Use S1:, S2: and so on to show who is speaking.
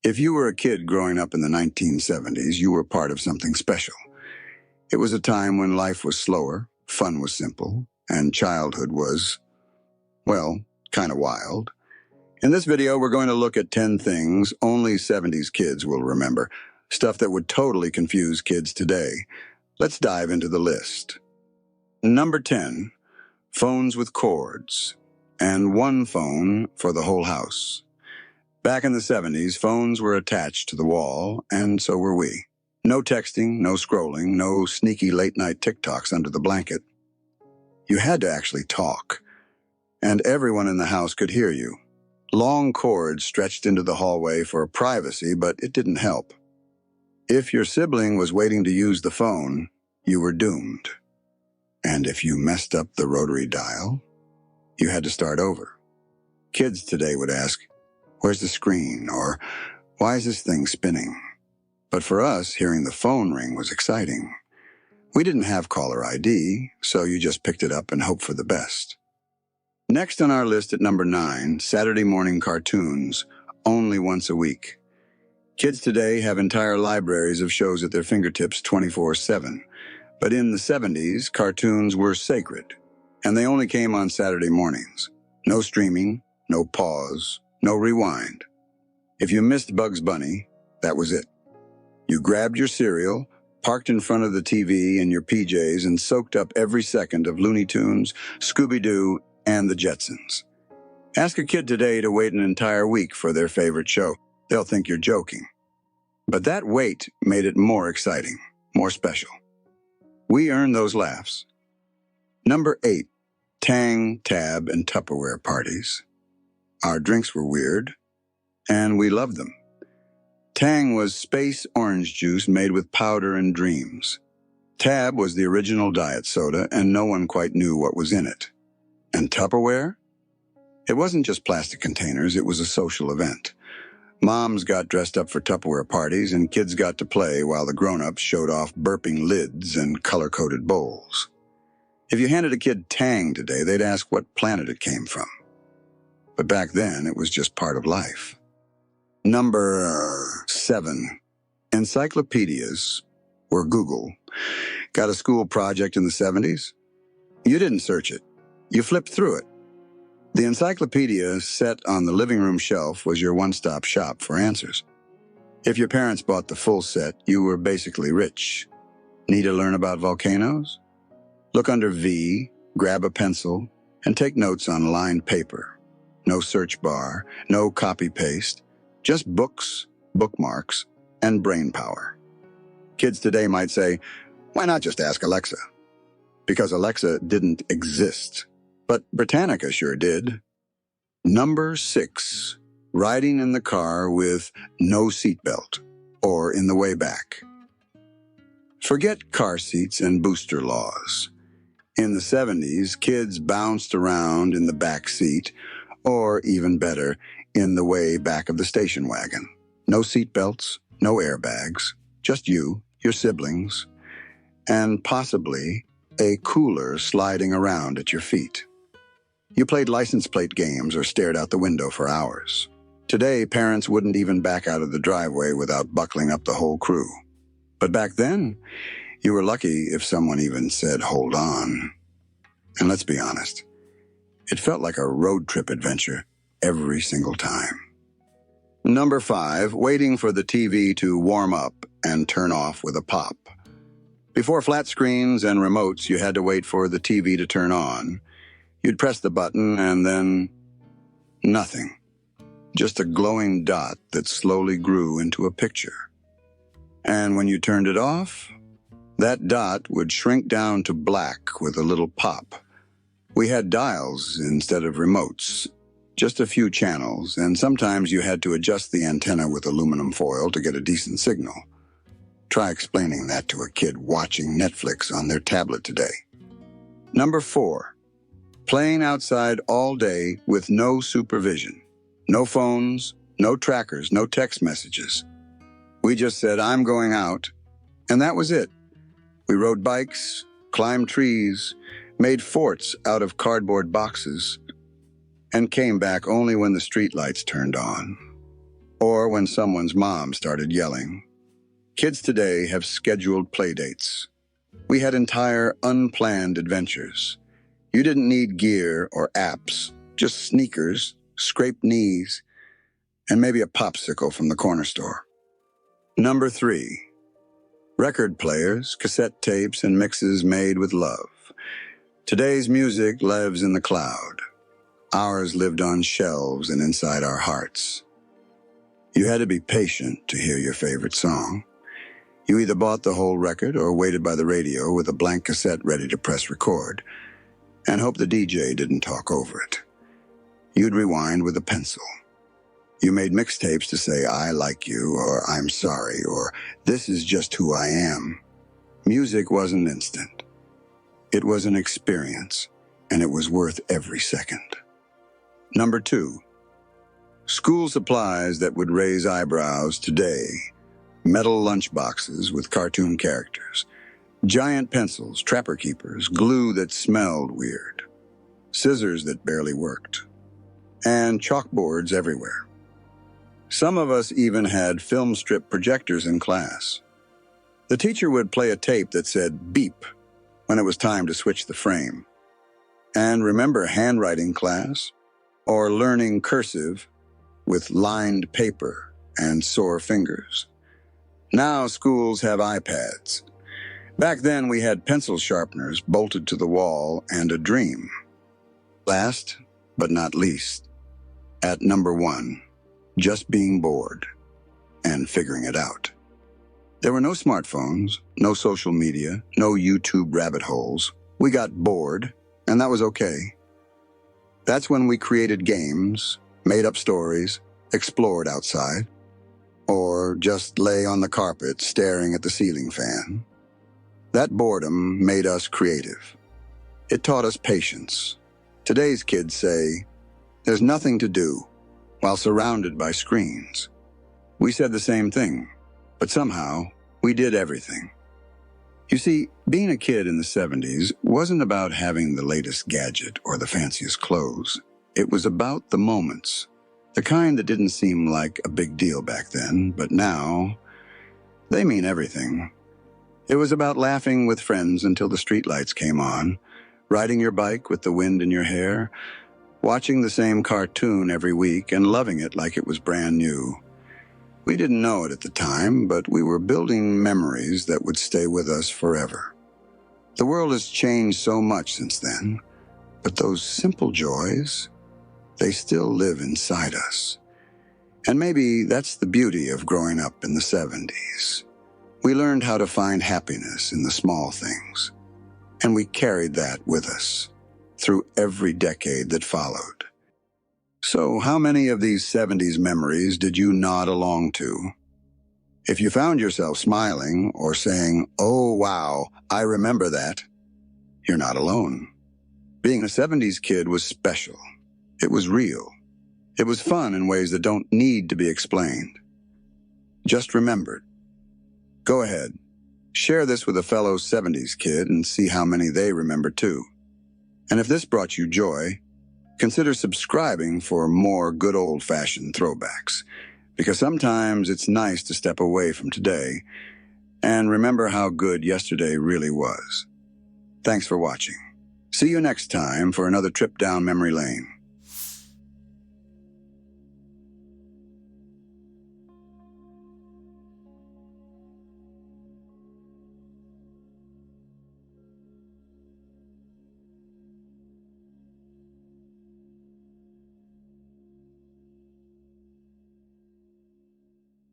S1: If you were a kid growing up in the 1970s, you were part of something special. It was a time when life was slower, fun was simple, and childhood was, well, kind of wild. In this video, we're going to look at 10 things only 70s kids will remember, stuff that would totally confuse kids today. Let's dive into the list. Number 10, phones with cords, and one phone for the whole house. Back in the 70s, phones were attached to the wall, and so were we. No texting, no scrolling, no sneaky late-night TikToks under the blanket. You had to actually talk, and everyone in the house could hear you. Long cords stretched into the hallway for privacy, but it didn't help. If your sibling was waiting to use the phone, you were doomed. And if you messed up the rotary dial, you had to start over. Kids today would ask, "Where's the screen?" or "Why is this thing spinning?" But for us, hearing the phone ring was exciting. We didn't have caller ID, so you just picked it up and hoped for the best. Next on our list at number 9, Saturday morning cartoons, only once a week. Kids today have entire libraries of shows at their fingertips 24/7. But in the 70s, cartoons were sacred, and they only came on Saturday mornings. No streaming, no pause, no rewind. If you missed Bugs Bunny, that was it. You grabbed your cereal, parked in front of the TV in your PJs, and soaked up every second of Looney Tunes, Scooby Doo, and the Jetsons. Ask a kid today to wait an entire week for their favorite show. They'll think you're joking. But that wait made it more exciting, more special. We earned those laughs. Number 8, Tang, Tab, and Tupperware parties. Our drinks were weird, and we loved them. Tang was space orange juice made with powder and dreams. Tab was the original diet soda, and no one quite knew what was in it. And Tupperware? It wasn't just plastic containers, it was a social event. Moms got dressed up for Tupperware parties, and kids got to play while the grown-ups showed off burping lids and color-coded bowls. If you handed a kid Tang today, they'd ask what planet it came from. But back then, it was just part of life. Number 7, Encyclopedias, or Google. Got a school project in the 70s? You didn't search it. You flipped through it. The encyclopedia set on the living room shelf was your one-stop shop for answers. If your parents bought the full set, you were basically rich. Need to learn about volcanoes? Look under V, grab a pencil, and take notes on lined paper. No search bar, no copy-paste, just books, bookmarks, and brain power. Kids today might say, "Why not just ask Alexa?" Because Alexa didn't exist. But Britannica sure did. Number 6, riding in the car with no seatbelt, or in the way back. Forget car seats and booster laws. In the 70s, kids bounced around in the back seat, or even better, in the way back of the station wagon. No seatbelts, no airbags, just you, your siblings, and possibly a cooler sliding around at your feet. You played license plate games or stared out the window for hours. Today, parents wouldn't even back out of the driveway without buckling up the whole crew. But back then, you were lucky if someone even said, "Hold on." And let's be honest, it felt like a road trip adventure every single time. Number 5, waiting for the TV to warm up and turn off with a pop. Before flat screens and remotes, you had to wait for the TV to turn on. You'd press the button and then nothing. Just a glowing dot that slowly grew into a picture. And when you turned it off, that dot would shrink down to black with a little pop. We had dials instead of remotes, just a few channels, and sometimes you had to adjust the antenna with aluminum foil to get a decent signal. Try explaining that to a kid watching Netflix on their tablet today. Number 4, playing outside all day with no supervision. No phones, no trackers, no text messages. We just said, "I'm going out," and that was it. We rode bikes, climbed trees, made forts out of cardboard boxes, and came back only when the streetlights turned on. or when someone's mom started yelling. Kids today have scheduled playdates. We had entire unplanned adventures. You didn't need gear or apps, just sneakers, scraped knees, and maybe a popsicle from the corner store. Number 3. Record players, cassette tapes, and mixes made with love. Today's music lives in the cloud. Ours lived on shelves and inside our hearts. You had to be patient to hear your favorite song. You either bought the whole record or waited by the radio with a blank cassette ready to press record and hope the DJ didn't talk over it. You'd rewind with a pencil. You made mixtapes to say, "I like you," or "I'm sorry," or "This is just who I am." Music wasn't instant. It was an experience, and it was worth every second. Number 2. School supplies that would raise eyebrows today. Metal lunchboxes with cartoon characters. Giant pencils, trapper keepers, glue that smelled weird. Scissors that barely worked. And chalkboards everywhere. Some of us even had film strip projectors in class. The teacher would play a tape that said beep when it was time to switch the frame. And remember handwriting class? Or learning cursive with lined paper and sore fingers? Now schools have iPads. Back then we had pencil sharpeners bolted to the wall and a dream. Last, but not least, at number 1, just being bored and figuring it out. There were no smartphones, no social media, no YouTube rabbit holes. We got bored, and that was okay. That's when we created games, made up stories, explored outside, or just lay on the carpet staring at the ceiling fan. That boredom made us creative. It taught us patience. Today's kids say, "There's nothing to do," while surrounded by screens. We said the same thing, but somehow we did everything. You see, being a kid in the 70s wasn't about having the latest gadget or the fanciest clothes. It was about the moments, the kind that didn't seem like a big deal back then, but now they mean everything. It was about laughing with friends until the streetlights came on, riding your bike with the wind in your hair, watching the same cartoon every week and loving it like it was brand new. We didn't know it at the time, but we were building memories that would stay with us forever. The world has changed so much since then, but those simple joys, they still live inside us. And maybe that's the beauty of growing up in the 70s. We learned how to find happiness in the small things, and we carried that with us through every decade that followed. So how many of these 70s memories did you nod along to? If you found yourself smiling or saying, "Oh, wow, I remember that," you're not alone. Being a 70s kid was special. It was real. It was fun in ways that don't need to be explained. Just remembered. Go ahead. Share this with a fellow 70s kid and see how many they remember too. And if this brought you joy, consider subscribing for more good old-fashioned throwbacks, because sometimes it's nice to step away from today and remember how good yesterday really was. Thanks for watching. See you next time for another trip down memory lane.